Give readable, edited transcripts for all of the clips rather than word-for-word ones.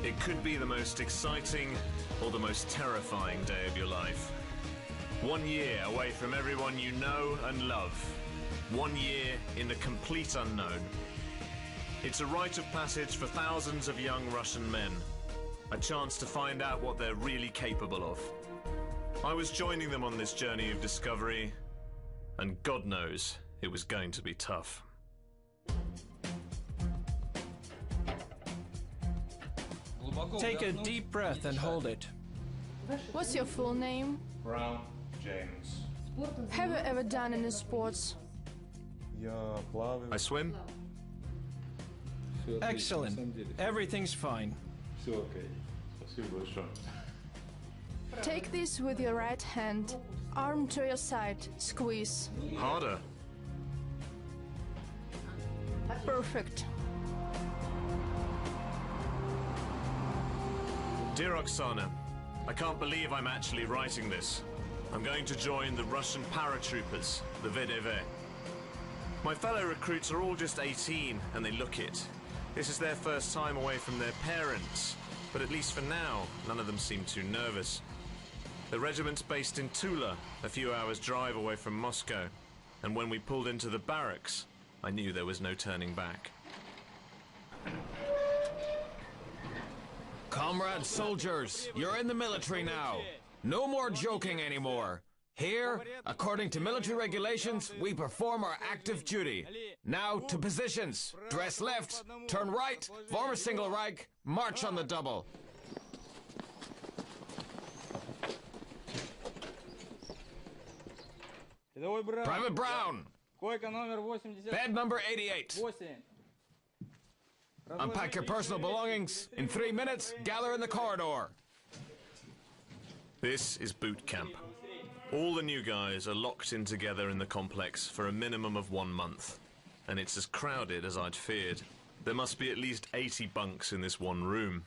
It could be the most exciting or the most terrifying day of your life. 1 year away from everyone you know and love. 1 year in the complete unknown. It's a rite of passage for thousands of young Russian men. A chance to find out what they're really capable of. I was joining them on this journey of discovery, and God knows it was going to be tough. Take a deep breath and hold it. What's your full name? Brown James. Have you ever done any sports? I swim. Excellent. Everything's fine. Take this with your right hand. Arm to your side. Squeeze. Harder. Perfect. Dear Oksana, I can't believe I'm actually writing this. I'm going to join the Russian paratroopers, the VDV. My fellow recruits are all just 18 and they look it. This is their first time away from their parents, but at least for now, none of them seem too nervous. The regiment's based in Tula, a few hours' drive away from Moscow, and when we pulled into the barracks, I knew there was no turning back. Comrade soldiers, you're in the military now. No more joking anymore. Here, according to military regulations, we perform our active duty. Now to positions. Dress left, turn right, form a single rank, march on the double. Private Brown. Bed number 88. Unpack your personal belongings. In 3 minutes, gather in the corridor. This is boot camp. All the new guys are locked in together in the complex for a minimum of 1 month. And it's as crowded as I'd feared. There must be at least 80 bunks in this one room.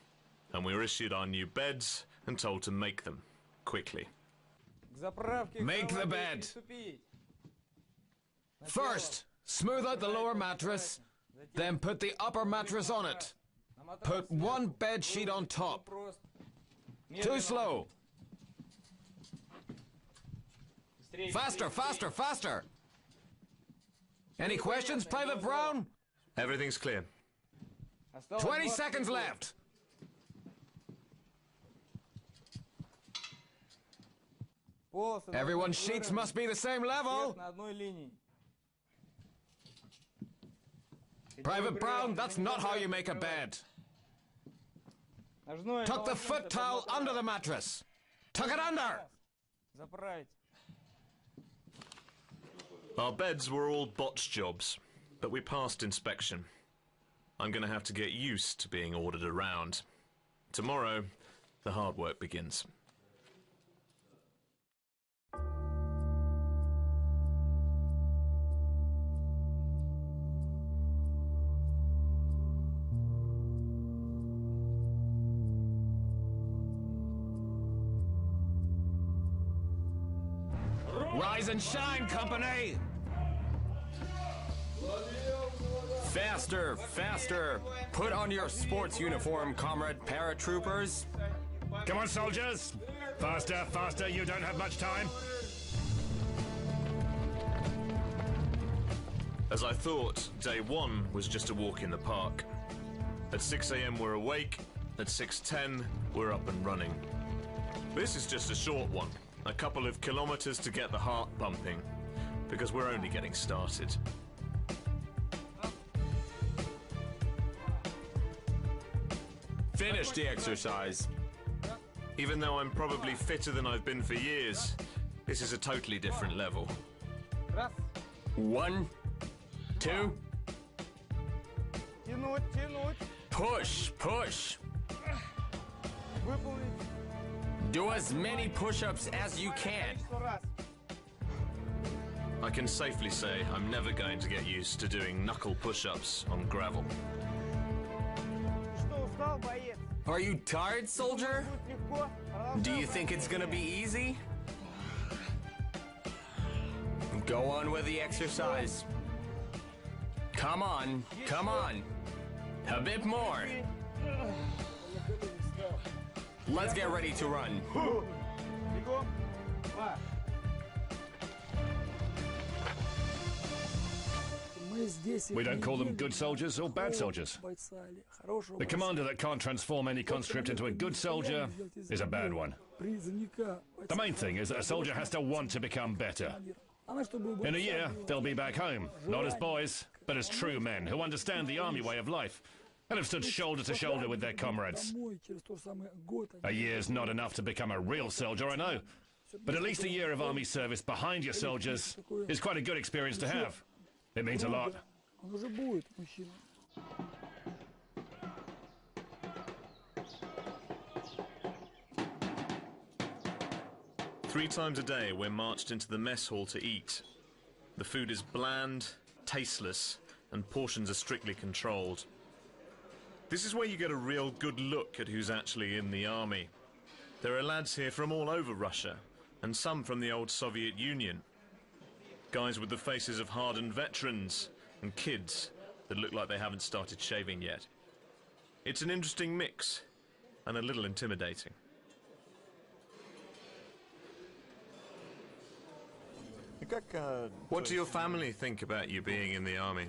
And we were issued our new beds and told to make them, quickly. Make the bed. First, smooth out the lower mattress, then put the upper mattress on it. Put one bed sheet on top. Too slow. Faster, faster, faster. Any questions, Private Brown? Everything's clear. 20 seconds left. Everyone's sheets must be the same level. Private Brown, that's not how you make a bed. Tuck the foot towel under the mattress. Tuck it under. Our beds were all botch jobs, but we passed inspection. I'm going to have to get used to being ordered around. Tomorrow, the hard work begins. Rise and shine, company! Faster, faster! Put on your sports uniform, comrade paratroopers. Come on, soldiers! Faster, faster, you don't have much time. As I thought, day one was just a walk in the park. At 6 a.m. we're awake, at 6:10 we're up and running. This is just a short one. A couple of kilometers to get the heart pumping, because we're only getting started. Finish the exercise. Even though I'm probably fitter than I've been for years, this is a totally different level. 1, 2. Push, push. Do as many push-ups as you can. I can safely say I'm never going to get used to doing knuckle push-ups on gravel. Are you tired, soldier? Do you think it's gonna be easy? Go on with the exercise. Come on, come on. A bit more. Let's get ready to run. We don't call them good soldiers or bad soldiers. The commander that can't transform any conscript into a good soldier is a bad one. The main thing is that a soldier has to want to become better. In a year, they'll be back home, not as boys, but as true men who understand the army way of life and have stood shoulder to shoulder with their comrades. A year's not enough to become a real soldier, I know, but at least a year of army service behind your soldiers is quite a good experience to have. It means a lot. 3 times a day, we're marched into the mess hall to eat. The food is bland, tasteless, and portions are strictly controlled. This is where you get a real good look at who's actually in the army. There are lads here from all over Russia, and some from the old Soviet Union. Guys with the faces of hardened veterans, and kids that look like they haven't started shaving yet. It's an interesting mix, and a little intimidating. What do your family think about you being in the army?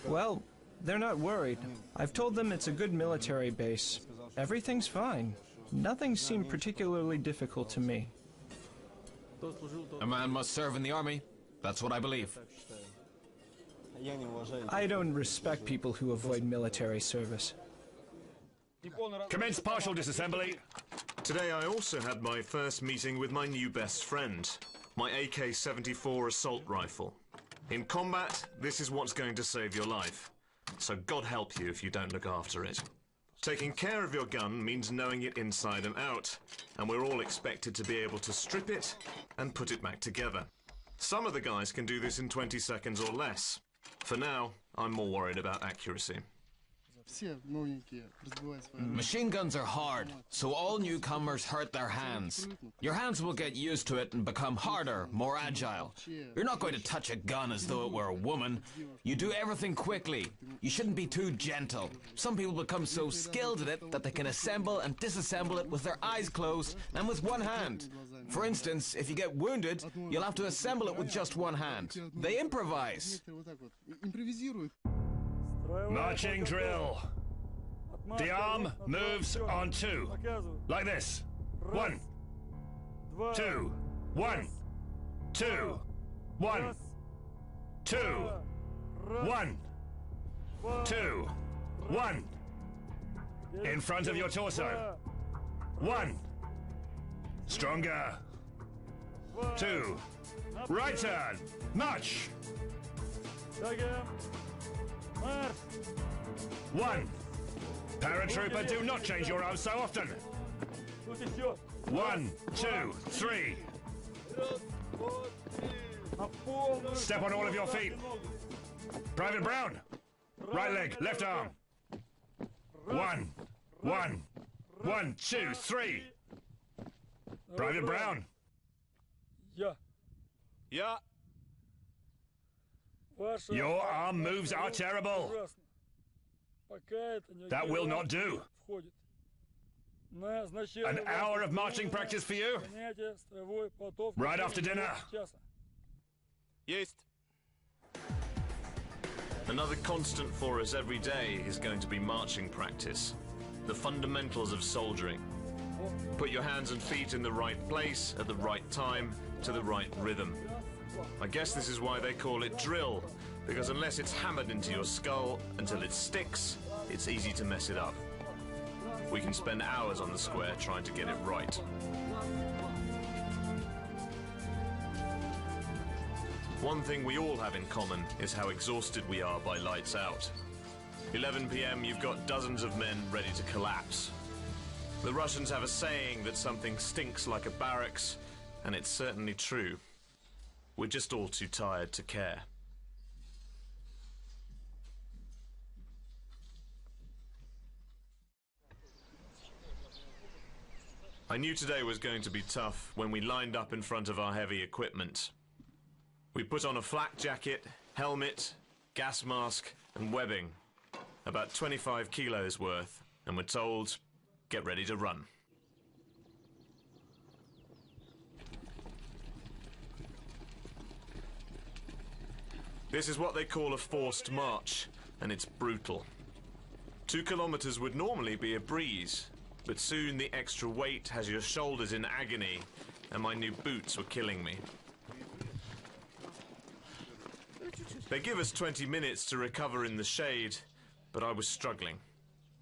Well, they're not worried. I've told them it's a good military base. Everything's fine. Nothing seemed particularly difficult to me. A man must serve in the army. That's what I believe. I don't respect people who avoid military service. Commence partial disassembly. Today I also had my first meeting with my new best friend, my AK-74 assault rifle. In combat, this is what's going to save your life. So God help you if you don't look after it. Taking care of your gun means knowing it inside and out, and we're all expected to be able to strip it and put it back together. Some of the guys can do this in 20 seconds or less. For now, I'm more worried about accuracy. Machine guns are hard, so all newcomers hurt their hands. Your hands will get used to it and become harder, more agile. You're not going to touch a gun as though it were a woman. You do everything quickly. You shouldn't be too gentle. Some people become so skilled at it that they can assemble and disassemble it with their eyes closed and with one hand. For instance, if you get wounded, you'll have to assemble it with just one hand. They improvise. Marching drill. The arm moves on 2. Like this. 1, 2, 1, 2, 1, 2, 1, 2, 1. In front of your torso. 1. Stronger. 2. Right turn. March. 1. Paratrooper, do not change your arms so often. 1, 2, 3. Step on all of your feet. Private Brown. Right leg, left arm. 1, 1, 1, 2, 3. Private Brown. Yeah. Your arm moves are terrible. That will not do. An hour of marching practice for you? Right after dinner. Есть. Another constant for us every day is going to be marching practice. The fundamentals of soldiering. Put your hands and feet in the right place at the right time to the right rhythm. I guess this is why they call it drill, because unless it's hammered into your skull until it sticks, it's easy to mess it up. We can spend hours on the square trying to get it right. One thing we all have in common is how exhausted we are by lights out. 11 p.m. you've got dozens of men ready to collapse. The Russians have a saying that something stinks like a barracks, and it's certainly true. We're just all too tired to care. I knew today was going to be tough when we lined up in front of our heavy equipment. We put on a flak jacket, helmet, gas mask and webbing, about 25 kilos worth, and we're told, get ready to run. This is what they call a forced march, and it's brutal. 2 kilometers would normally be a breeze, but soon the extra weight has your shoulders in agony, and my new boots were killing me. They give us 20 minutes to recover in the shade, but I was struggling,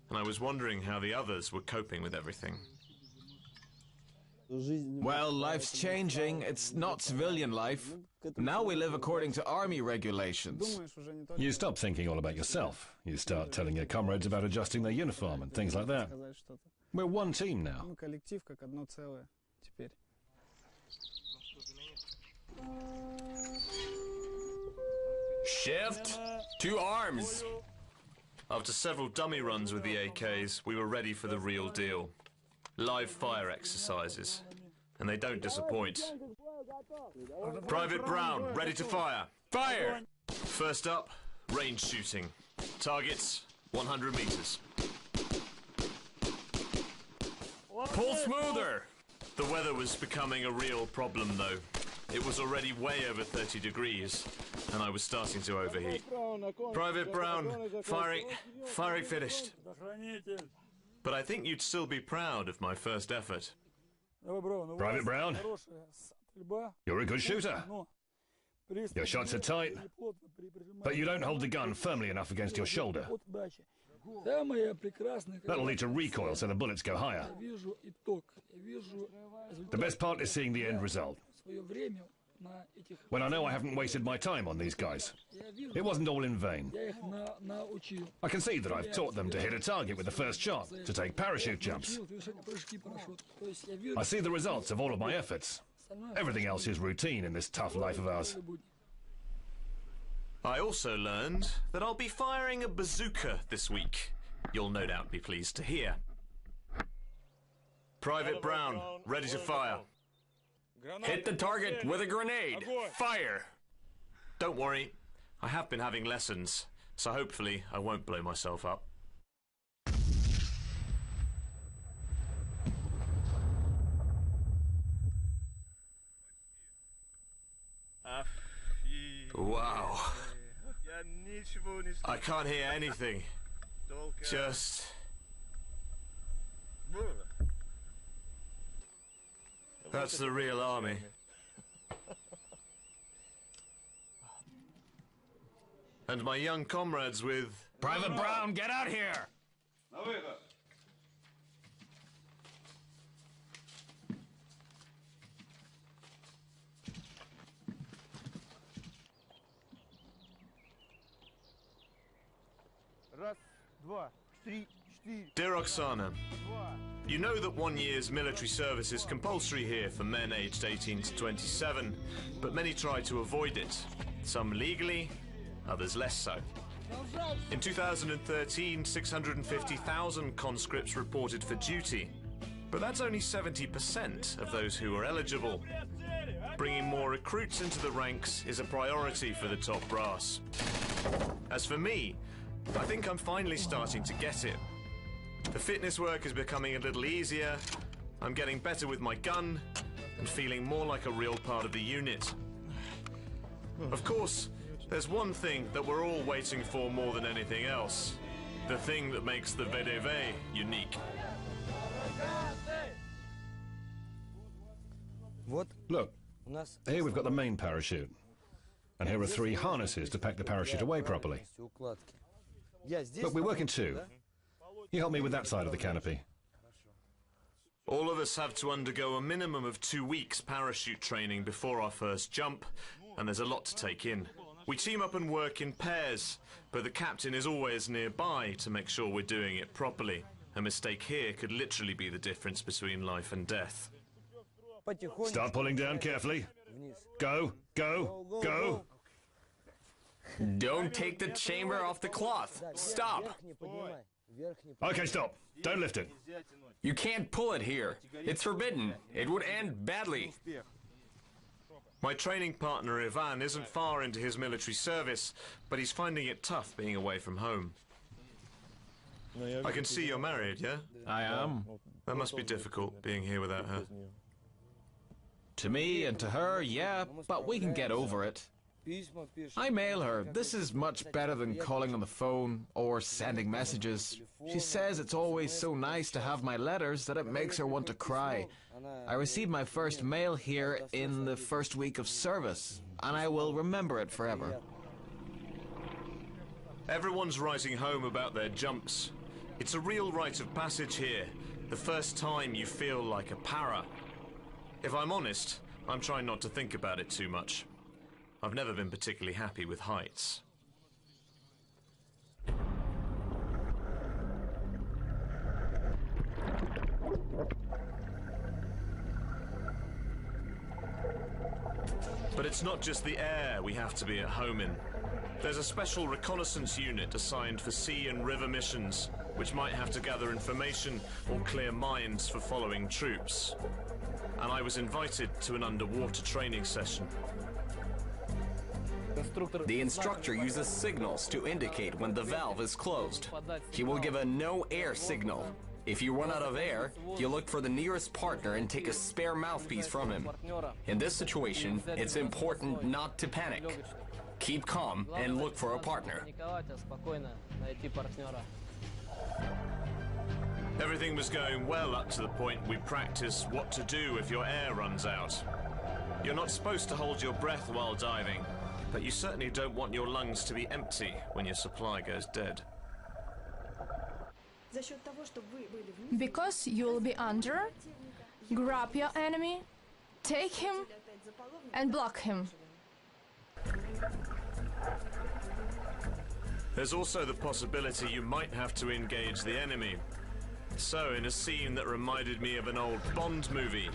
and I was wondering how the others were coping with everything. Well, life's changing. It's not civilian life. Now we live according to army regulations. You stop thinking all about yourself. You start telling your comrades about adjusting their uniform and things like that. We're one team now. Shift to arms. After several dummy runs with the AKs, we were ready for the real deal. Live fire exercises. And they don't disappoint. Private Brown, ready to fire. Fire! First up, range shooting. Targets, 100 meters. Pull smoother! The weather was becoming a real problem, though. It was already way over 30 degrees, and I was starting to overheat. Private Brown, firing finished. But I think you'd still be proud of my first effort. Private Brown, you're a good shooter. Your shots are tight, but you don't hold the gun firmly enough against your shoulder. That'll lead to recoil, so the bullets go higher. The best part is seeing the end result. When I know I haven't wasted my time on these guys. It wasn't all in vain. I can see that I've taught them to hit a target with the first shot, to take parachute jumps. I see the results of all of my efforts. Everything else is routine in this tough life of ours. I also learned that I'll be firing a bazooka this week. You'll no doubt be pleased to hear. Private Brown, ready to fire. Hit the target with a grenade. Fire! Don't worry, I have been having lessons, so hopefully I won't blow myself up. Wow. I can't hear anything. Just... That's the real army. And my young comrades with... Private Brown, get out here! Dear Oksana, you know that 1 year's military service is compulsory here for men aged 18 to 27, but many try to avoid it. Some legally, others less so. In 2013, 650,000 conscripts reported for duty, but that's only 70% of those who are eligible. Bringing more recruits into the ranks is a priority for the top brass. As for me, I think I'm finally starting to get it. The fitness work is becoming a little easier, I'm getting better with my gun, and feeling more like a real part of the unit. Of course, there's one thing that we're all waiting for more than anything else. The thing that makes the VDV unique. Look, here we've got the main parachute. And here are 3 harnesses to pack the parachute away properly. Look, we work in 2. You help me with that side of the canopy. All of us have to undergo a minimum of 2 weeks parachute training before our first jump, and there's a lot to take in. We team up and work in pairs, but the captain is always nearby to make sure we're doing it properly. A mistake here could literally be the difference between life and death. Start pulling down carefully. Go, go, go. Don't take the chamber off the cloth. Stop. Okay, stop. Don't lift it. You can't pull it here. It's forbidden. It would end badly. My training partner Ivan isn't far into his military service, but he's finding it tough being away from home. I can see you're married, yeah? I am. That must be difficult, being here without her. To me and to her, yeah, but we can get over it. I mail her. This is much better than calling on the phone or sending messages. She says it's always so nice to have my letters that it makes her want to cry. I received my first mail here in the first week of service, and I will remember it forever. Everyone's writing home about their jumps. It's a real rite of passage here. The first time you feel like a para. If I'm honest, I'm trying not to think about it too much. I've never been particularly happy with heights. But it's not just the air we have to be at home in. There's a special reconnaissance unit assigned for sea and river missions, which might have to gather information or clear mines for following troops. And I was invited to an underwater training session. The instructor uses signals to indicate when the valve is closed. He will give a no-air signal. If you run out of air, you look for the nearest partner and take a spare mouthpiece from him. In this situation, it's important not to panic. Keep calm and look for a partner. Everything was going well up to the point we practiced what to do if your air runs out. You're not supposed to hold your breath while diving, but you certainly don't want your lungs to be empty when your supply goes dead. Because you'll be under, grab your enemy, take him, and block him. There's also the possibility you might have to engage the enemy. So, in a scene that reminded me of an old Bond movie,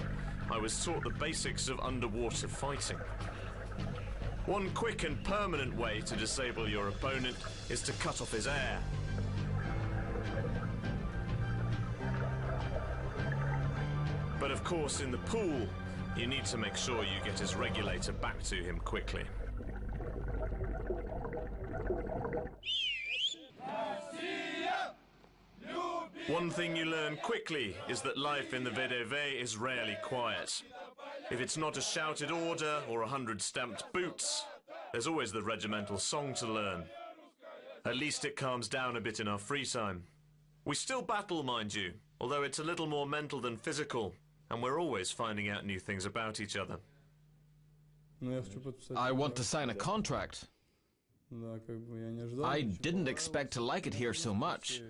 I was taught the basics of underwater fighting. One quick and permanent way to disable your opponent is to cut off his air. But of course, in the pool, you need to make sure you get his regulator back to him quickly. One thing you learn quickly is that life in the VDV is rarely quiet. If it's not a shouted order or 100 stamped boots, there's always the regimental song to learn. At least it calms down a bit in our free time. We still battle, mind you, although it's a little more mental than physical, and we're always finding out new things about each other. I want to sign a contract. I didn't expect to like it here so much.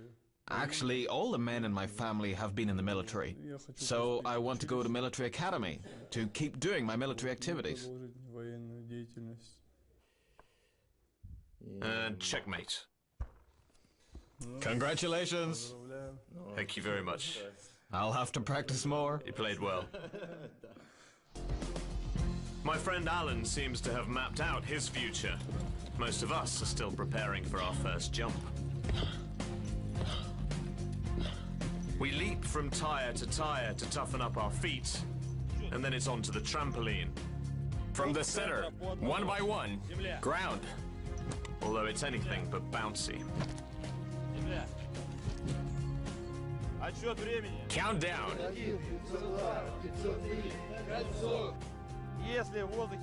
Actually, all the men in my family have been in the military, so I want to go to military academy to keep doing my military activities. And checkmate. Congratulations. Thank you very much. I'll have to practice more. You played well. My friend Alan seems to have mapped out his future. Most of us are still preparing for our first jump. We leap from tire to toughen up our feet, and then it's on to the trampoline. From the center, one by one, ground. Although it's anything but bouncy. Count down.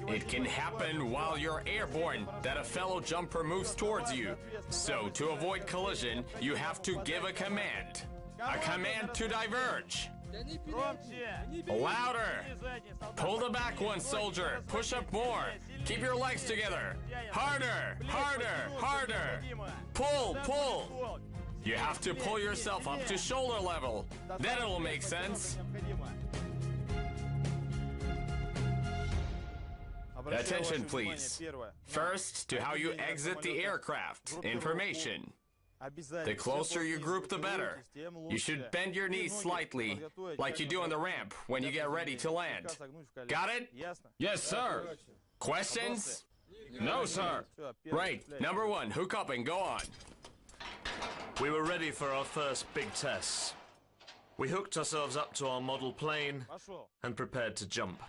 It can happen while you're airborne that a fellow jumper moves towards you. So, to avoid collision, you have to give a command. A command to diverge. Louder. Pull the back one, soldier. Push up more. Keep your legs together. Harder, harder, harder. Pull, pull. You have to pull yourself up to shoulder level. Then it'll make sense. Attention, please. First, to how you exit the aircraft. Information. The closer you group, the better. You should bend your knees slightly, like you do on the ramp when you get ready to land. Got it? Yes, sir. Questions? No, sir. Right. Number one, hook up and go on. We were ready for our first big tests. We hooked ourselves up to our model plane and prepared to jump.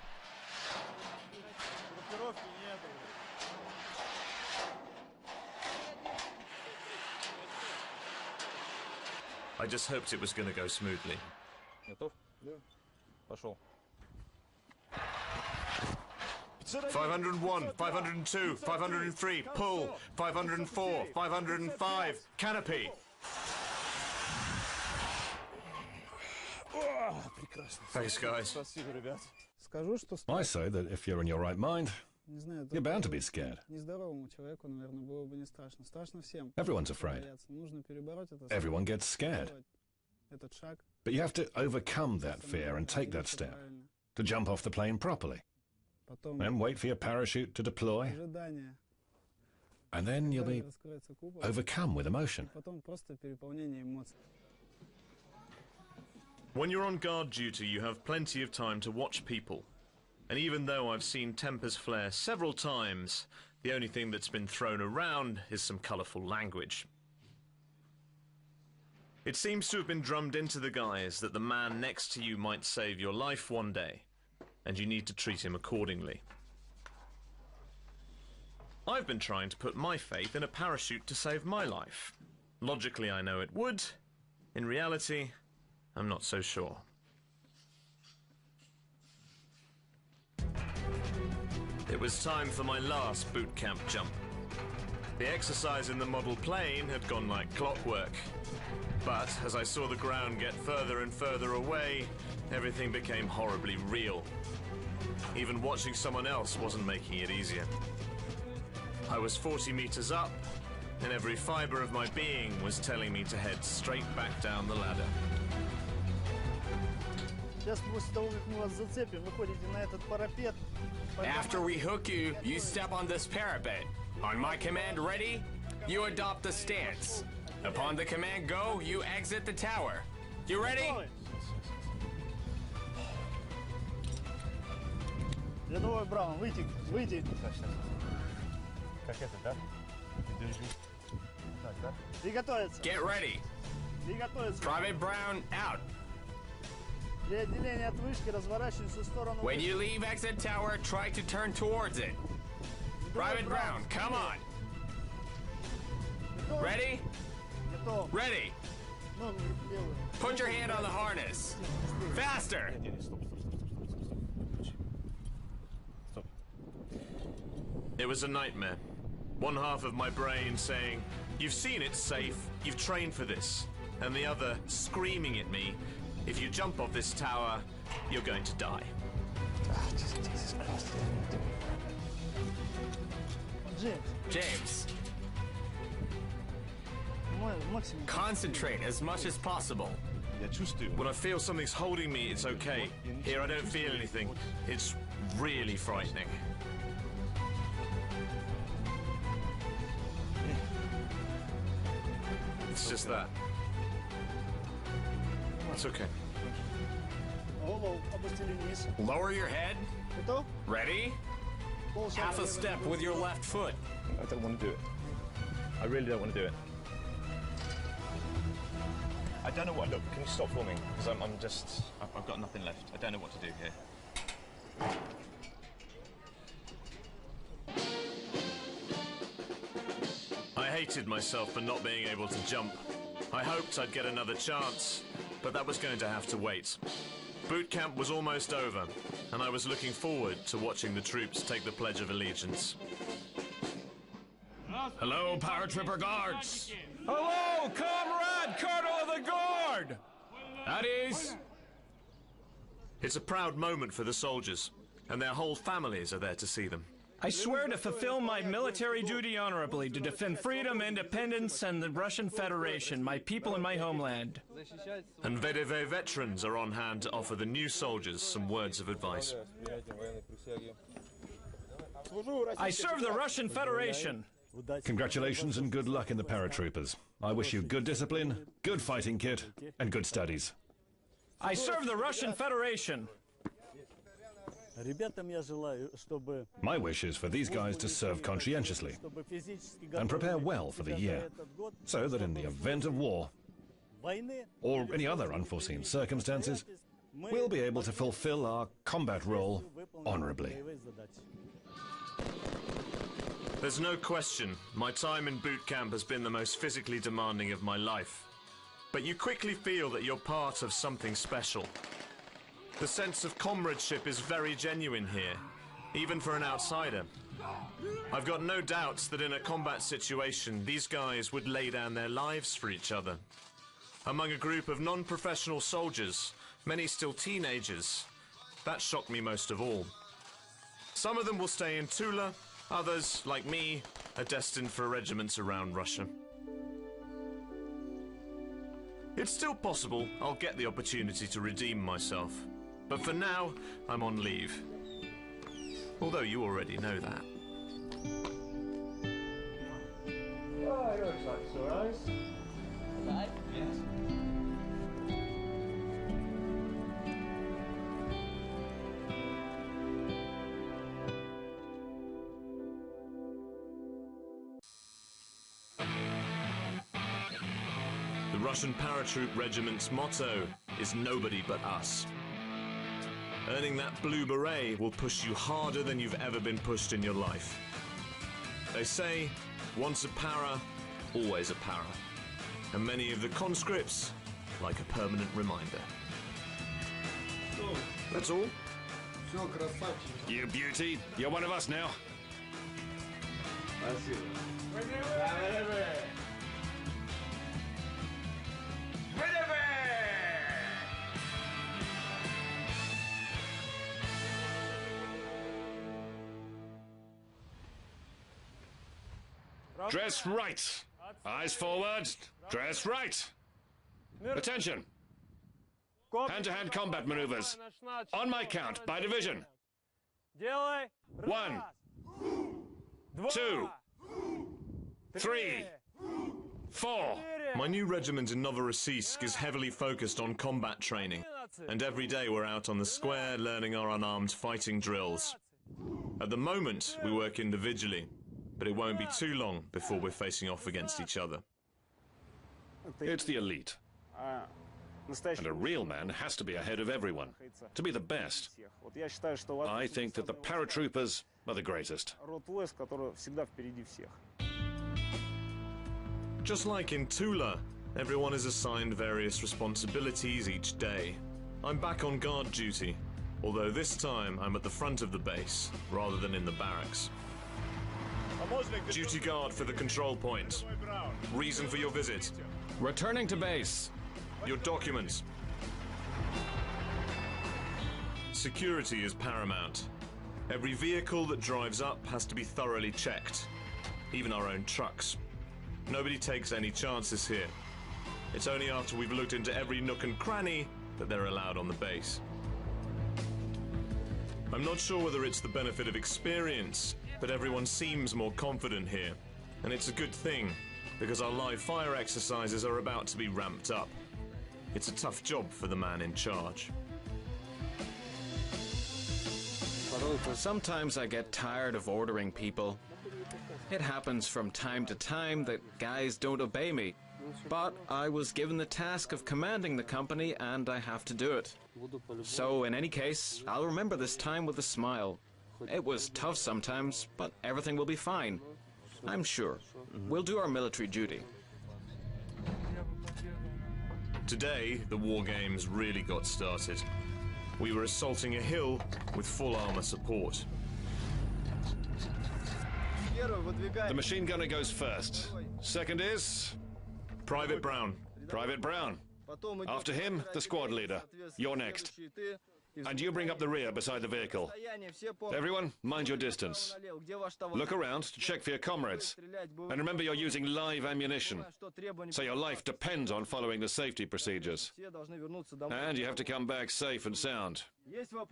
I just hoped it was going to go smoothly. Готов? Да. Пошел. 501, 502, 503, pull, 504, 505, canopy. Thanks, guys. I say that if you're in your right mind, you're bound to be scared. Everyone's afraid. Everyone gets scared. But you have to overcome that fear and take that step to jump off the plane properly. Then wait for your parachute to deploy. And then you'll be overcome with emotion. When you're on guard duty, you have plenty of time to watch people. And even though I've seen tempers flare several times, the only thing that's been thrown around is some colourful language. It seems to have been drummed into the guys that the man next to you might save your life one day, and you need to treat him accordingly. I've been trying to put my faith in a parachute to save my life. Logically, I know it would. In reality, I'm not so sure. It was time for my last boot camp jump. The exercise in the model plane had gone like clockwork. But as I saw the ground get further and further away, everything became horribly real. Even watching someone else wasn't making it easier. I was 40 meters up, and every fiber of my being was telling me to head straight back down the ladder. After we hook you, you step on this parapet. On my command, ready, you adopt the stance. Upon the command, go, you exit the tower. You ready? Рядовой Браун, выйти, выйти. Как это, да? Ты держи. Так, да? Приготовиться. Get ready. Приготовиться. Private Brown, out. При отделении от вышки разворачиваемся в сторону. When you leave exit tower, try to turn towards it. Private Brown, come on. Ready? Готов. Ready. Ногу левую. Put your hand on the harness. Faster. Стоп. It was a nightmare. One half of my brain saying, "You've seen it's safe, you've trained for this," and the other screaming at me, "If you jump off this tower, you're going to die." Jesus Christ. James, Максимум. concentrate as much as possible. Я чувствую. When I feel something's holding me, it's okay. Here, I don't feel anything. It's really frightening. It's just that. It's okay. Голову опустили вниз. Lower your head. Готов? Ready? Half a step with your left foot. I don't want to do it. I really don't want to do it. I don't know what. Look, can you stop filming? Because I've got nothing left. I don't know what to do here. I hated myself for not being able to jump. I hoped I'd get another chance, but that was going to have to wait. Boot camp was almost over, and I was looking forward to watching the troops take the Pledge of Allegiance. Hello, paratrooper guards. Hello, comrade, Colonel of the Guard! At ease. It's a proud moment for the soldiers, and their whole families are there to see them. I swear to fulfill my military duty honorably, to defend freedom, independence, and the Russian Federation, my people and my homeland. And VDV veterans are on hand to offer the new soldiers some words of advice. I serve the Russian Federation. Congratulations and good luck in the paratroopers. I wish you good discipline, good fighting kit, and good studies. I serve the Russian Federation. My wish is for these guys to serve conscientiously and prepare well for the year, so that in the event of war or any other unforeseen circumstances, we'll be able to fulfill our combat role honorably. There's no question, my time in boot camp has been the most physically demanding of my life. But you quickly feel that you're part of something special. The sense of comradeship is very genuine here, even for an outsider. I've got no doubts that in a combat situation, these guys would lay down their lives for each other. Among a group of non-professional soldiers, many still teenagers, that shocked me most of all. Some of them will stay in Tula, others, like me, are destined for regiments around Russia. It's still possible I'll get the opportunity to redeem myself, but for now, I'm on leave. Although you already know that. Oh, it looks like it's alright. Yes. The Russian paratroop regiment's motto is nobody but us. Earning that blue beret will push you harder than you've ever been pushed in your life. They say, once a para, always a para. And many of the conscripts like a permanent reminder. That's all. You beauty, you're one of us now. Dress right. Eyes forward. Dress right. Attention. Hand-to-hand combat maneuvers. On my count, by division. 1, 2, 3, 4. My new regiment in Novorossiysk is heavily focused on combat training, and every day we're out on the square learning our unarmed fighting drills. At the moment, we work individually, but it won't be too long before we're facing off against each other. It's the elite. And a real man has to be ahead of everyone, to be the best. I think that the paratroopers are the greatest. Just like in Tula, everyone is assigned various responsibilities each day. I'm back on guard duty, although this time I'm at the front of the base, rather than in the barracks. Duty guard for the control point. Reason for your visit? Returning to base. Your documents. Security is paramount. Every vehicle that drives up has to be thoroughly checked. Even our own trucks. Nobody takes any chances here. It's only after we've looked into every nook and cranny that they're allowed on the base. I'm not sure whether it's the benefit of experience, but everyone seems more confident here. And it's a good thing, because our live fire exercises are about to be ramped up. It's a tough job for the man in charge. Sometimes I get tired of ordering people. It happens from time to time that guys don't obey me. But I was given the task of commanding the company and I have to do it. So in any case, I'll remember this time with a smile. It was tough sometimes, but everything will be fine. I'm sure. We'll do our military duty. Today, the war games really got started. We were assaulting a hill with full armor support. The machine gunner goes first. Second is... Private Brown. Private Brown. After him, the squad leader. You're next. And you bring up the rear beside the vehicle. Everyone, mind your distance. Look around to check for your comrades. And remember you're using live ammunition, so your life depends on following the safety procedures. And you have to come back safe and sound.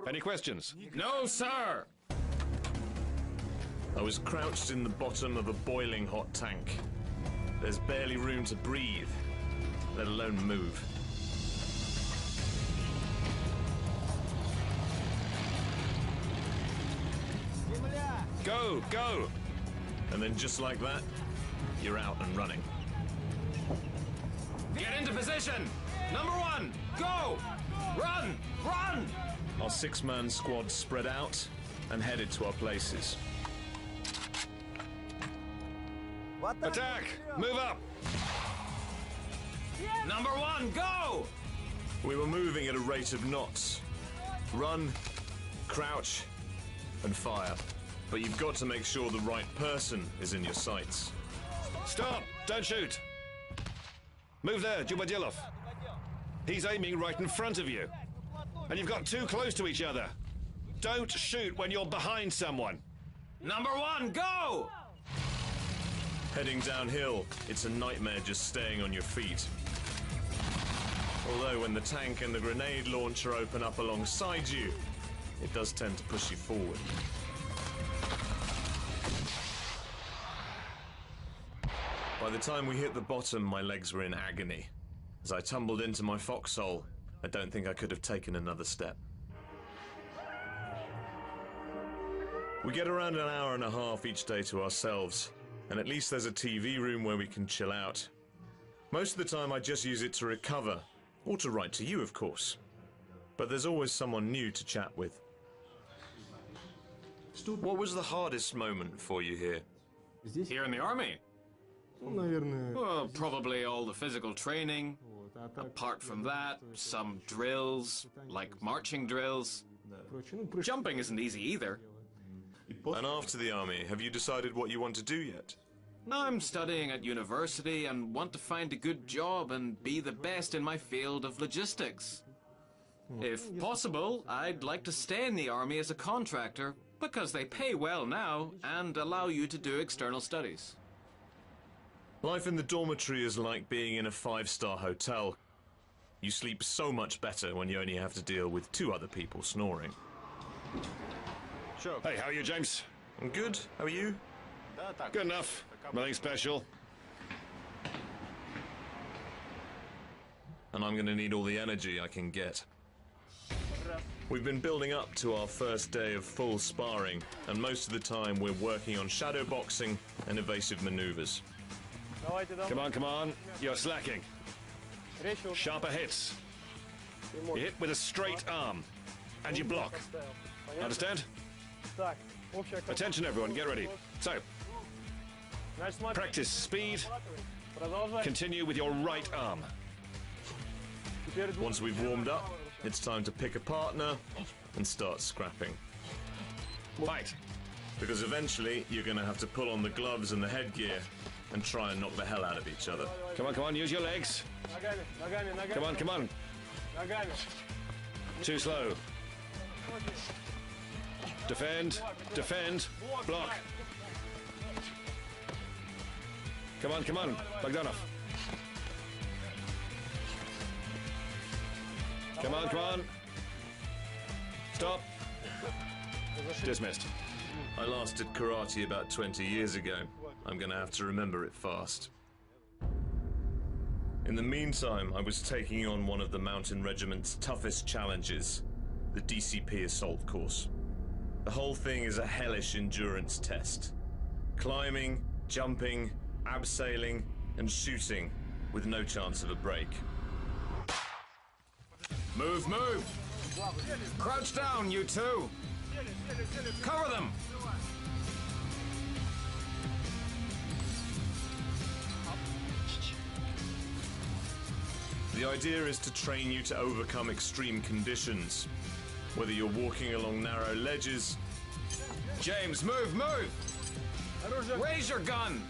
Any questions? No, sir! I was crouched in the bottom of a boiling hot tank. There's barely room to breathe, let alone move. Go, go! And then just like that, you're out and running. Get into position! Number 1, go! Run! Run! Our 6-man squad spread out and headed to our places. Attack! Move up! Number one, go! We were moving at a rate of knots. Run, crouch, and fire. But you've got to make sure the right person is in your sights. Stop! Don't shoot! Move there, Jubadelov. He's aiming right in front of you. And you've got too close to each other. Don't shoot when you're behind someone. Number one, go! Heading downhill, it's a nightmare just staying on your feet. Although when the tank and the grenade launcher open up alongside you, it does tend to push you forward. By the time we hit the bottom, my legs were in agony. As I tumbled into my foxhole, I don't think I could have taken another step. We get around an hour and a half each day to ourselves, and at least there's a TV room where we can chill out. Most of the time I just use it to recover, or to write to you, of course. But there's always someone new to chat with. What was the hardest moment for you here? Here in the army? Well, probably all the physical training. Apart from that, some drills, like marching drills. Jumping isn't easy either. And after the army, have you decided what you want to do yet? I'm studying at university and want to find a good job and be the best in my field of logistics. If possible, I'd like to stay in the army as a contractor because they pay well now and allow you to do external studies. Life in the dormitory is like being in a five-star hotel. You sleep so much better when you only have to deal with two other people snoring. Hey, how are you, James? I'm good. How are you? Good enough. Nothing special. And I'm going to need all the energy I can get. We've been building up to our first day of full sparring, and most of the time we're working on shadow boxing and evasive maneuvers. Come on, come on. You're slacking. Sharper hits. You hit with a straight arm. And you block. Understand? Attention, everyone. Get ready. So, practice speed. Continue with your right arm. Once we've warmed up, it's time to pick a partner and start scrapping. Fight. Because eventually you're going to have to pull on the gloves and the headgear and try and knock the hell out of each other. Come on, come on, use your legs. Come on, come on. Too slow. Defend, defend, block. Come on, Bogdanov. Come on, come on. Stop. Dismissed. I last did karate about 20 years ago. I'm going to have to remember it fast. In the meantime, I was taking on one of the mountain regiment's toughest challenges, the DCP assault course. The whole thing is a hellish endurance test. Climbing, jumping, abseiling, and shooting with no chance of a break. Move, move! Crouch down, you two! Cover them! The idea is to train you to overcome extreme conditions. Whether you're walking along narrow ledges... James, move, move! Raise your gun!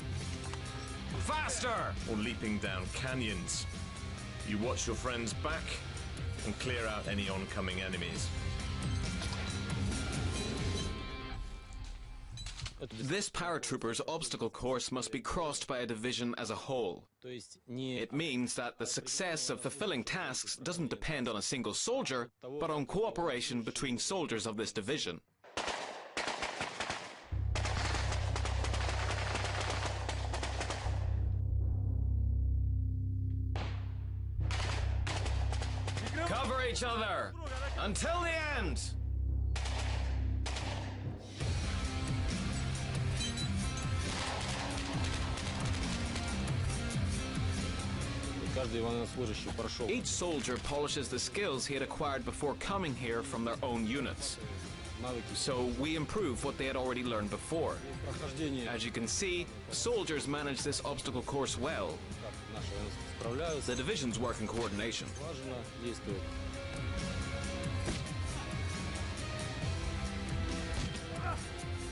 Faster! Or leaping down canyons. You watch your friends back and clear out any oncoming enemies. This paratrooper's obstacle course must be crossed by a division as a whole. It means that the success of fulfilling tasks doesn't depend on a single soldier, but on cooperation between soldiers of this division. Cover each other until the end! Each soldier polishes the skills he had acquired before coming here from their own units. So we improve what they had already learned before. As you can see, soldiers manage this obstacle course well. The divisions work in coordination.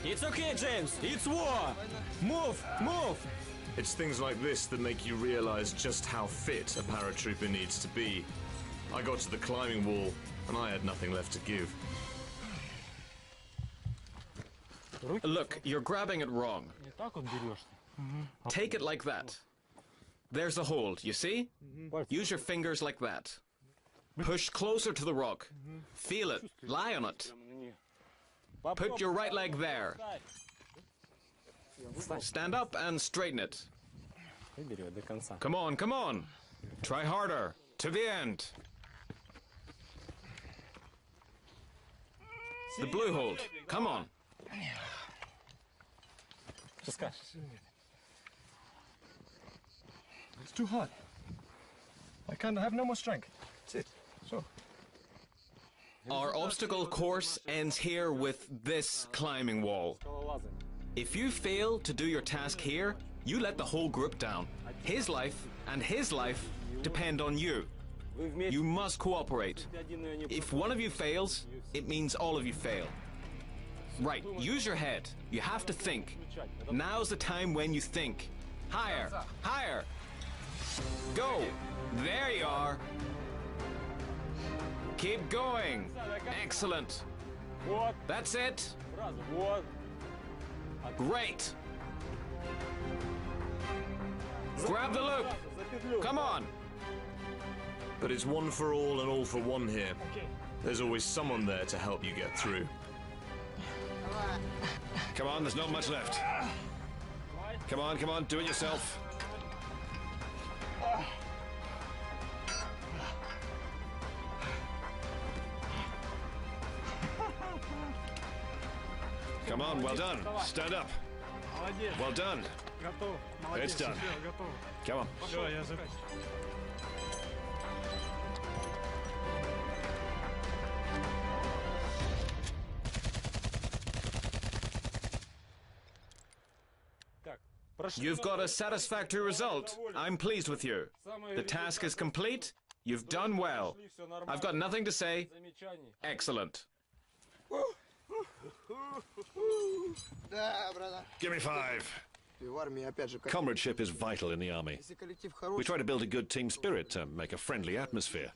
It's okay, James. It's war. Move, move. It's things like this that make you realize just how fit a paratrooper needs to be. I got to the climbing wall, and I had nothing left to give. Look, you're grabbing it wrong. Take it like that. There's a hold, you see? Use your fingers like that. Push closer to the rock. Feel it. Lie on it. Put your right leg there. Stand up and straighten it. Come on, come on. Try harder. To the end. The blue hold. Come on. It's too hot. I have no more strength. That's it. So. Our obstacle course ends here with this climbing wall. If you fail to do your task here, you let the whole group down. His life and his life depend on you. You must cooperate. If one of you fails, it means all of you fail. Right, use your head. You have to think. Now's the time when you think. Higher, higher. Go. There you are. Keep going. Excellent. That's it. Great. Grab the loop. Come on. But it's one for all and all for one here. There's always someone there to help you get through. Come on, there's not much left. Come on, do it yourself. Come on, well done. Stand up. Well done. It's done. Come on. You've got a satisfactory result. I'm pleased with you. The task is complete. You've done well. I've got nothing to say. Excellent. Give me 5. Comradeship is vital in the army. We try to build a good team spirit to make a friendly atmosphere.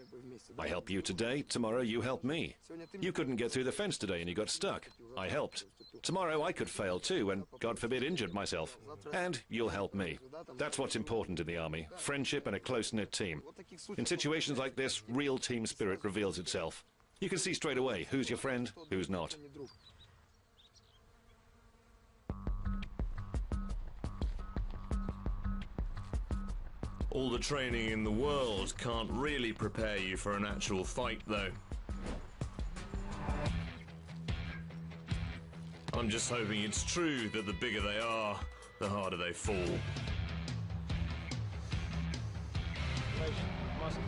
I help you today, tomorrow you help me. You couldn't get through the fence today and you got stuck. I helped. Tomorrow I could fail too and, God forbid, injured myself. And you'll help me. That's what's important in the army, friendship and a close-knit team. In situations like this, real team spirit reveals itself. You can see straight away who's your friend, who's not. All the training in the world can't really prepare you for an actual fight, though. I'm just hoping it's true that the bigger they are, the harder they fall.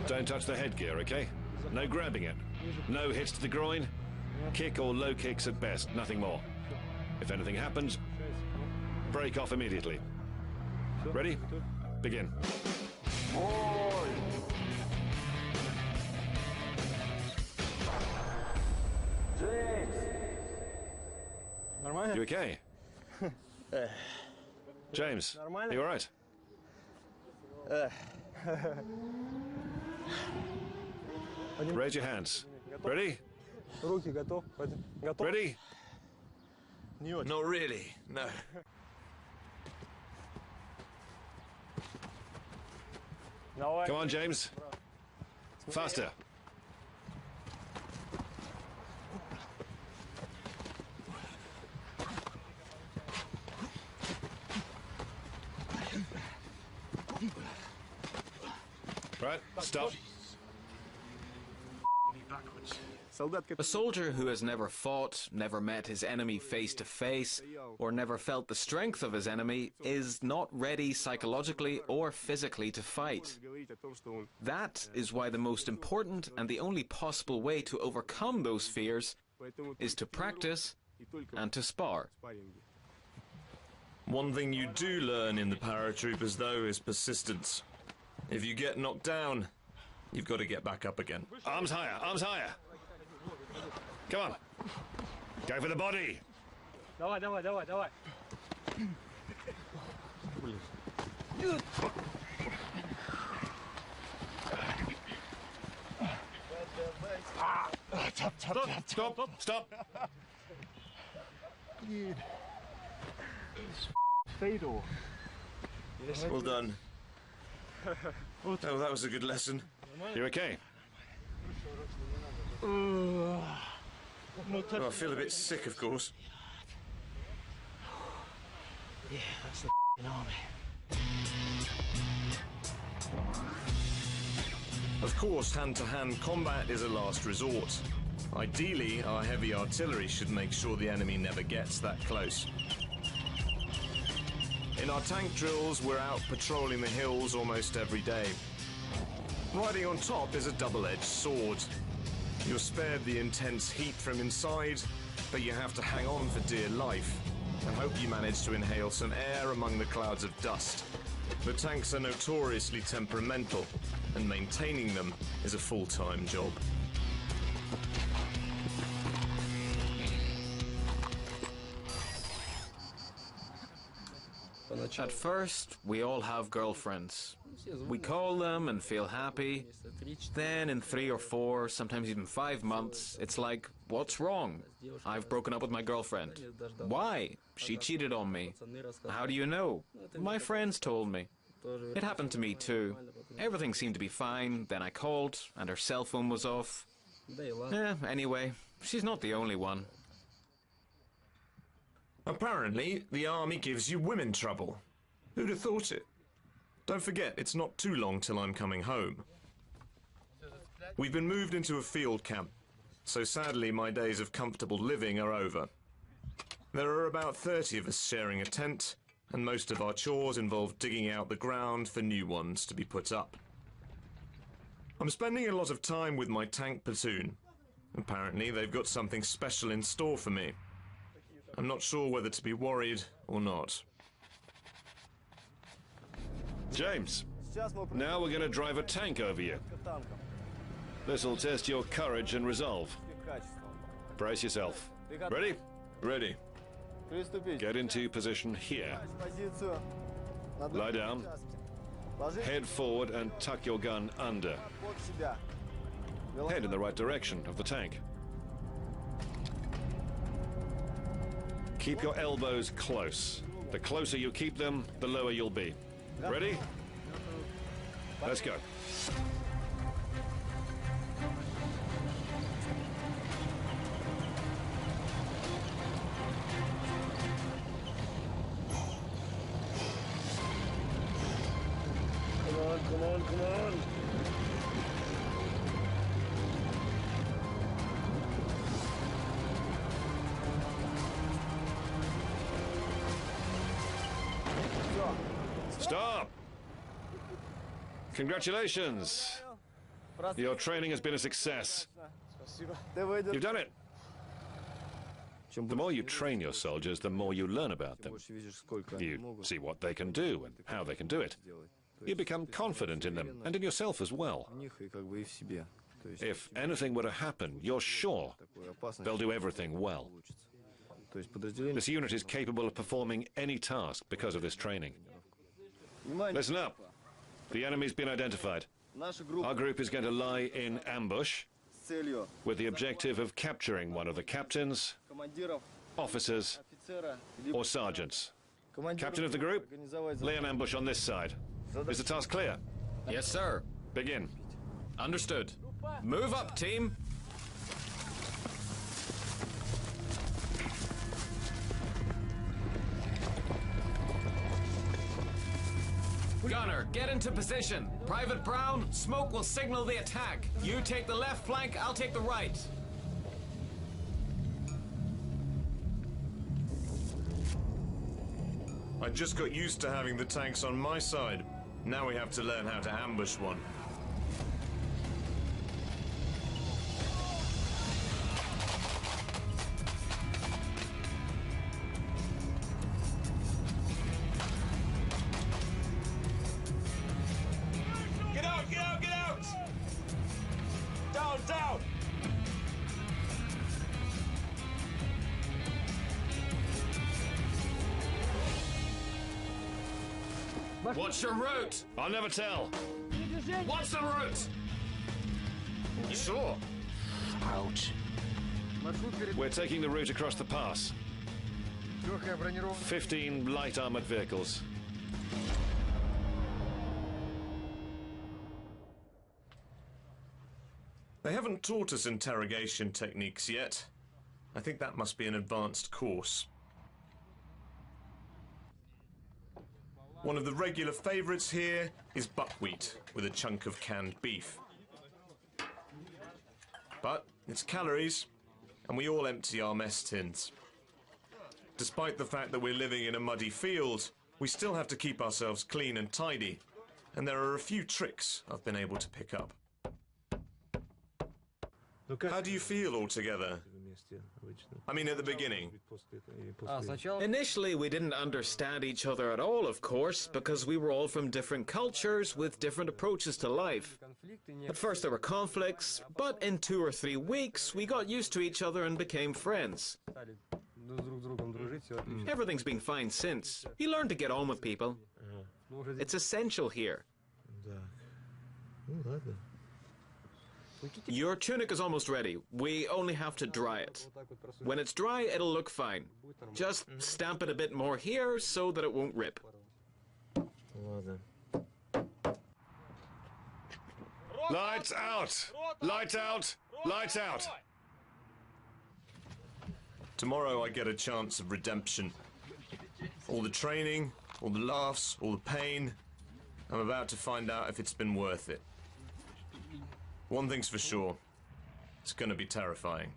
Don't touch the headgear, okay? No grabbing it. No hits to the groin. Kick or low kicks at best, nothing more. If anything happens, break off immediately. Ready? Begin. You okay? James, you all right? Raise your hands. Ready? Ready? Not really, no. Come on, James. Faster. Right, stop. A soldier who has never fought, never met his enemy face to face, or never felt the strength of his enemy is not ready psychologically or physically to fight. That is why the most important and the only possible way to overcome those fears is to practice and to spar. One thing you do learn in the paratroopers, though, is persistence. If you get knocked down, you've got to get back up again. Arms higher, arms higher. Come on. Go for the body. Давай, давай, давай, давай. Stop, stop. Fatal. Well done. Oh, that was a good lesson. You okay? Oh, I feel a bit sick, of course. Yeah, that's the army. Of course, hand-to-hand combat is a last resort. Ideally, our heavy artillery should make sure the enemy never gets that close. In our tank drills, we're out patrolling the hills almost every day. Riding on top is a double-edged sword. You're spared the intense heat from inside, but you have to hang on for dear life and hope you manage to inhale some air among the clouds of dust. The tanks are notoriously temperamental, and maintaining them is a full-time job. At first, we all have girlfriends. We call them and feel happy. Then in 3 or 4, sometimes even 5 months, it's like, what's wrong? I've broken up with my girlfriend. Why? She cheated on me. How do you know? My friends told me. It happened to me too. Everything seemed to be fine, then I called, and her cell phone was off. Anyway, she's not the only one. Apparently, the army gives you women trouble. Who'd have thought it? Don't forget, it's not too long till I'm coming home. We've been moved into a field camp, so sadly my days of comfortable living are over. There are about 30 of us sharing a tent, and most of our chores involve digging out the ground for new ones to be put up. I'm spending a lot of time with my tank platoon. Apparently, they've got something special in store for me. I'm not sure whether to be worried or not. James, now we're going to drive a tank over you. This'll test your courage and resolve. Brace yourself. Ready? Ready. Get into position here. Lie down. Head forward and tuck your gun under. Head in the right direction of the tank. Keep your elbows close. The closer you keep them, the lower you'll be. Ready? Let's go. Come on, come on, come on. Stop! Congratulations! Your training has been a success. You've done it! The more you train your soldiers, the more you learn about them. You see what they can do and how they can do it. You become confident in them and in yourself as well. If anything were to happen, you're sure they'll do everything well. This unit is capable of performing any task because of this training. Listen up. The enemy's been identified. Our group is going to lie in ambush with the objective of capturing one of the captains, officers, or sergeants. Captain of the group, lay an ambush on this side. Is the task clear? Yes, sir. Begin. Understood. Move up, team. Gunner, get into position. Private Brown, smoke will signal the attack. You take the left flank, I'll take the right. I just got used to having the tanks on my side. Now we have to learn how to ambush one. Down, down! What's your route? I'll never tell. What's the route? You sure? Ouch. We're taking the route across the pass. 15 light armored vehicles. They haven't taught us interrogation techniques yet. I think that must be an advanced course. One of the regular favourites here is buckwheat with a chunk of canned beef. But it's calories, and we all empty our mess tins. Despite the fact that we're living in a muddy field, we still have to keep ourselves clean and tidy, and there are a few tricks I've been able to pick up. How do you feel altogether? I mean, at the beginning. Initially, we didn't understand each other at all, of course, because we were all from different cultures with different approaches to life. At first there were conflicts, but in 2 or 3 weeks, we got used to each other and became friends. Everything's been fine since. You learn to get on with people. It's essential here. Your tunic is almost ready. We only have to dry it. When it's dry, it'll look fine. Just stamp it a bit more here so that it won't rip. Lights out! Lights out! Lights out! Tomorrow I get a chance of redemption. All the training, all the laughs, all the pain. I'm about to find out if it's been worth it. One thing's for sure, it's going to be terrifying.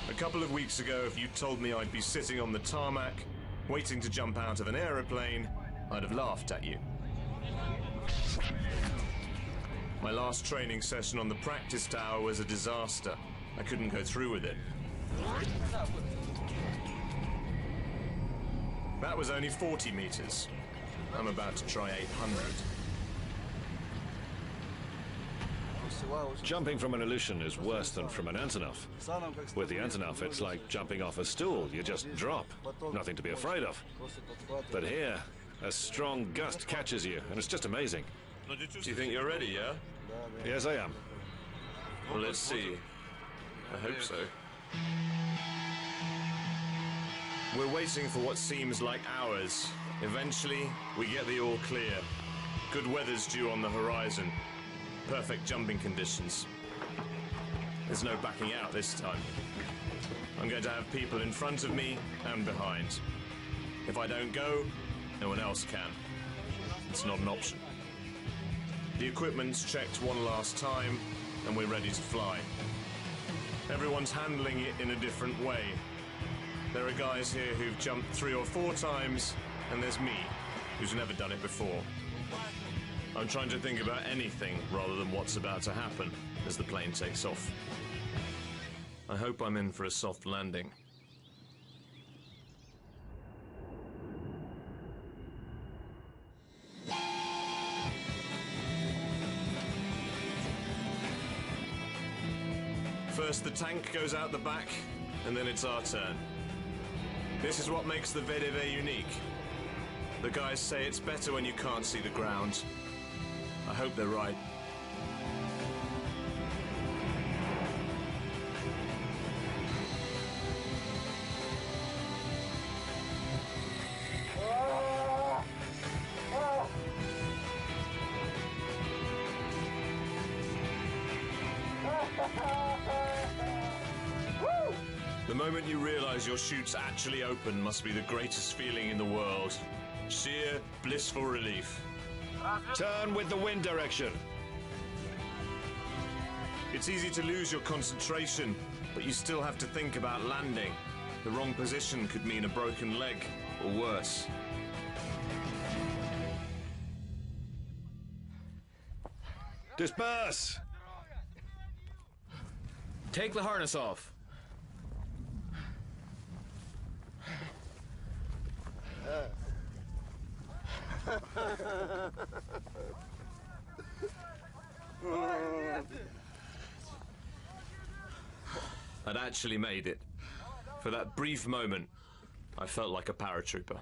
A couple of weeks ago, if you'd told me I'd be sitting on the tarmac, waiting to jump out of an aeroplane, I'd have laughed at you. My last training session on the practice tower was a disaster. I couldn't go through with it. That was only 40 meters. I'm about to try 800. Jumping from an Illusion is worse than from an Antonov. With the Antonov, it's like jumping off a stool. You just drop. Nothing to be afraid of. But here, a strong gust catches you, and it's just amazing. Do you think you're ready, yeah? Yes, I am. Well, let's see. I hope so. We're waiting for what seems like hours. Eventually, we get the all clear. Good weather's due on the horizon. Perfect jumping conditions. There's no backing out this time. I'm going to have people in front of me and behind. If I don't go, no one else can. It's not an option. The equipment's checked one last time, and we're ready to fly. Everyone's handling it in a different way. There are guys here who've jumped 3 or 4 times, and there's me, who's never done it before. I'm trying to think about anything rather than what's about to happen as the plane takes off. I hope I'm in for a soft landing. First the tank goes out the back, and then it's our turn. This is what makes the VDV unique. The guys say it's better when you can't see the ground. I hope they're right. The moment you realize your chute's actually open must be the greatest feeling in the world. Sheer, blissful relief. Turn with the wind direction. It's easy to lose your concentration, but you still have to think about landing. The wrong position could mean a broken leg, or worse. Disperse! Take the harness off. I'd actually made it. For that brief moment, I felt like a paratrooper.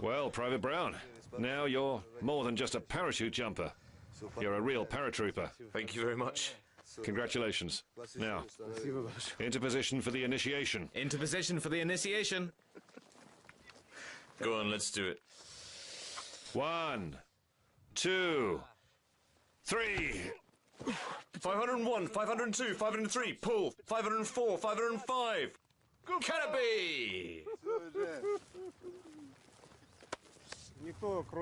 Well, Private Brown, now you're more than just a parachute jumper. You're a real paratrooper. Thank you very much. Congratulations. Now, into position for the initiation. Into position for the initiation. Go on, let's do it. 1, 2, 3. 501, 502, 503, pull. 504, 505. Canopy!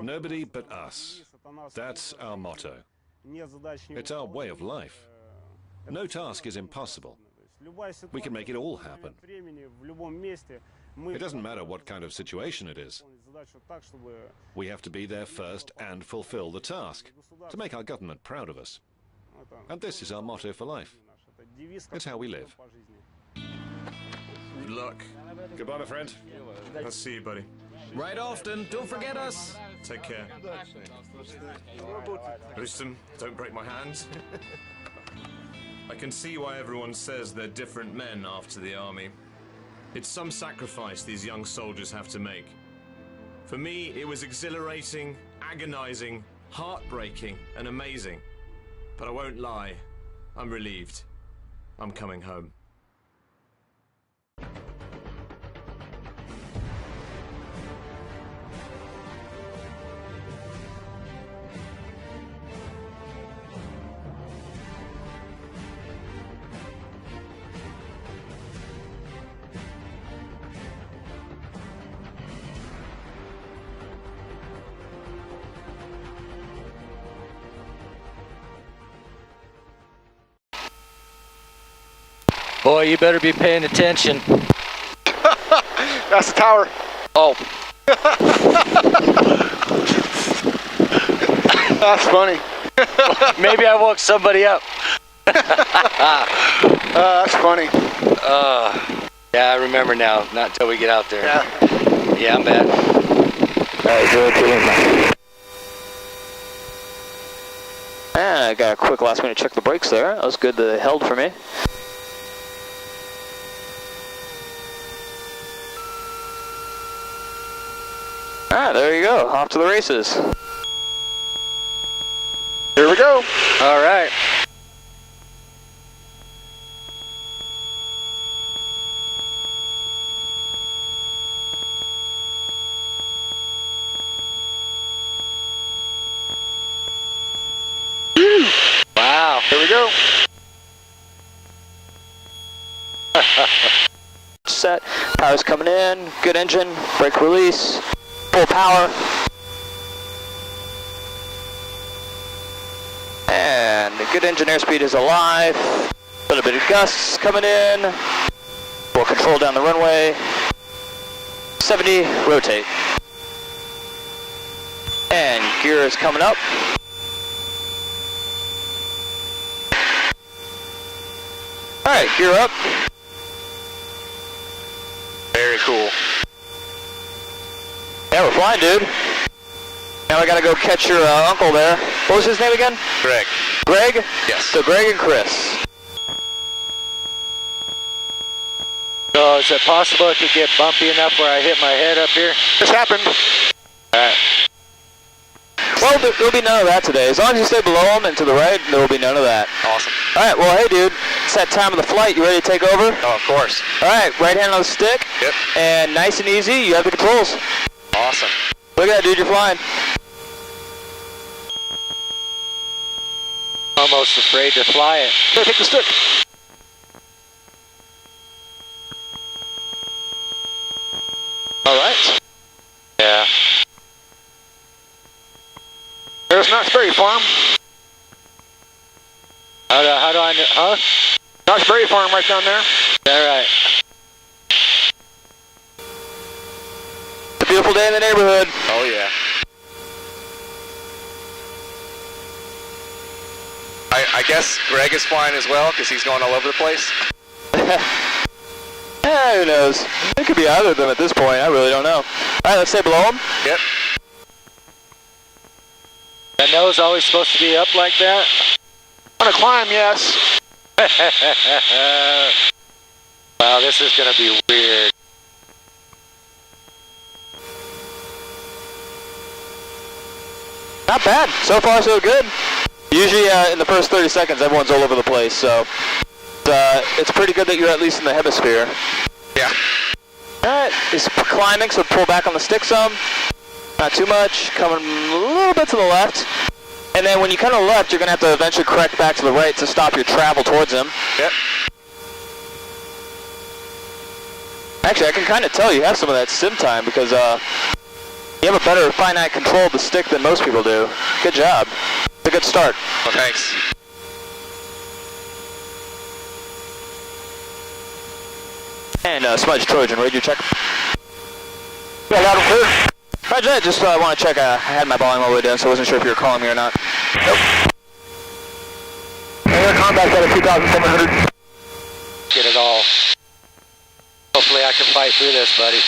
Nobody but us. That's our motto. It's our way of life. No task is impossible. We can make it all happen. It doesn't matter what kind of situation it is. We have to be there first and fulfill the task, to make our government proud of us. And this is our motto for life. It's how we live. Good luck. Goodbye, my friend. I'll see you, buddy. Right often, don't forget us. Take care. Russsian, don't break my hands. I can see why everyone says they're different men after the army. It's some sacrifice these young soldiers have to make. For me, it was exhilarating, agonizing, heartbreaking, and amazing. But I won't lie, I'm relieved. I'm coming home. Boy, you better be paying attention. That's the tower. Oh. That's funny. Maybe I woke somebody up. That's funny. Yeah, I remember now. Not until we get out there. Yeah. Yeah, I'm bad. And I got a quick last minute check the brakes there. That was good. They held for me. Alright, there you go. Off to the races. Here we go. Alright. Wow. Here we go. Set. Power's coming in. Good engine. Brake release. Full power. And the good engine airspeed is alive. A little bit of gusts coming in. Full control down the runway. 70, rotate. And gear is coming up. Alright, gear up. Very cool. Yeah, we're flying, dude. Now I gotta go catch your uncle there. What was his name again? Greg. Greg? Yes. So Greg and Chris. So is it possible it could get bumpy enough where I hit my head up here? This happened. Alright. Well, there'll be none of that today. As long as you stay below them and to the right, there will be none of that. Awesome. Alright, well, hey, dude. It's that time of the flight. You ready to take over? Oh, of course. Alright, right hand on the stick. Yep. And nice and easy, you have the controls. Awesome. Look at that, dude. You're flying. Almost afraid to fly it. Here, take the stick. Alright. Yeah. There's Knott's Berry Farm. How do I know? Huh? Knott's Berry Farm right down there. Alright. It's a beautiful day in the neighborhood. Oh, yeah. I guess Greg is flying as well, because he's going all over the place. Yeah, who knows? It could be either of them at this point. I really don't know. Alright, let's stay below them. Yep. That nose always supposed to be up like that? On a climb, yes. Wow, this is going to be weird. Not bad. So far, so good. Usually, in the first 30 seconds, everyone's all over the place, so it's pretty good that you're at least in the hemisphere. Yeah. Alright, he's climbing, so pull back on the stick some. Not too much. Coming a little bit to the left. And then when you come to the left, you're going to have to eventually correct back to the right to stop your travel towards him. Yep. Actually, I can kind of tell you have some of that sim time because you have a better finite control of the stick than most people do. Good job. It's a good start. Well, thanks. And Smudge Trojan, radio check. Yeah, loud and clear. Roger that, just want to check. I had my volume all the way down, so I wasn't sure if you were calling me or not. Nope. Air combat at 2,700. Get it all. Hopefully I can fight through this, buddy.